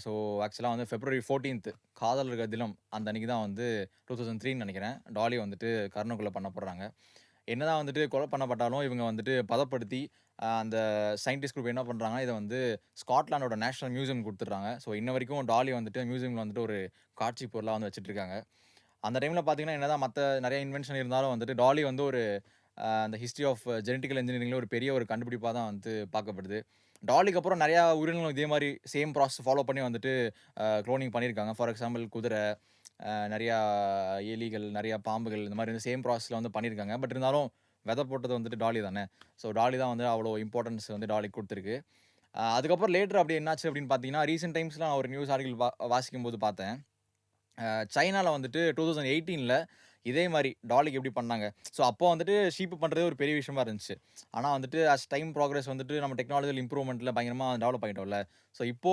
So ஆக்சுவலா வந்து February 14th காதலர்கள் தினம் அந்த அன்னைக்கு தான் வந்து 2003ன்னு நெனைக்கிறேன். டாலி வந்துட்டு கருணைக்கொலை பண்ணப்படுறாங்க. என்னதான் வந்துட்டு கொலை பண்ணப்பட்டாலும், இவங்க வந்துட்டு பதப்படுத்தி, அந்த சயின்டிஸ்ட் குரூப் என்ன பண்றாங்கன்னா, இத வந்து ஸ்காட்லாண்டோட நேஷனல் மியூசியம் குடுத்துடுறாங்க. ஸோ இன்ன வரைக்கும் டாலி வந்துட்டு மியூசியம்ல வந்துட்டு ஒரு காட்சி பொருளா வந்து வச்சுட்டுருக்காங்க. அந்த டைம்ல பார்த்தீங்கன்னா, என்னதான் மத்த நெறைய இன்வென்ஷன் இருந்தாலும் வந்துட்டு, டாலி வந்து ஒரு அந்த ஹிஸ்டரி ஆஃப் ஜெனடிக்கல் இன்ஜினியரிங்ல ஒரு பெரிய ஒரு கண்டுபிடிப்பா தான் வந்து பார்க்கப்படுது. டாலிக்கு அப்புறம் நெறையா உயிரினங்களும் இதே மாரி சேம் ப்ராசஸ் ஃபாலோ பண்ணி வந்துட்டு குளோனிங் பண்ணியிருக்காங்க. ஃபார் எக்ஸாம்பிள் குதிரை, நெறையா எலிகள், நெறையா பாம்புகள் இந்த மாரி வந்து சேம் ப்ராசஸ்ல வந்து பண்ணியிருக்காங்க. பட் இருந்தாலும் வெத போட்டது வந்துட்டு டாலி தானே. ஸோ டாலி தான் வந்து அவ்வளோ இம்பார்ட்டன்ஸ் வந்து டாலிக்கு குடுத்துருக்கு. அதுக்கப்புறம் லேட்டர் அப்படி என்னாச்சு அப்படின்னு பார்த்தீங்கன்னா, ரீசென்ட் டைம்ஸ்ல நான் ஒரு நியூஸ் ஆர்டிகிள் வாசிக்கும்போது பார்த்தேன். சைனால வந்துட்டு 2018ல இதே மாரி டாலிக்கு எப்படி பண்ணாங்க. ஸோ அப்போ வந்துட்டு ஷீப் பண்றதே ஒரு பெரிய விஷயமா இருந்துச்சு. ஆனா வந்துட்டு டைம் ப்ராக்ரஸ் வந்துட்டு நம்ம டெக்னாலஜிக்கல் இம்ப்ரூவ்மென்ட்ல பயங்கரமா டெவலப் ஆயிட்டோம்ல. ஸோ இப்போ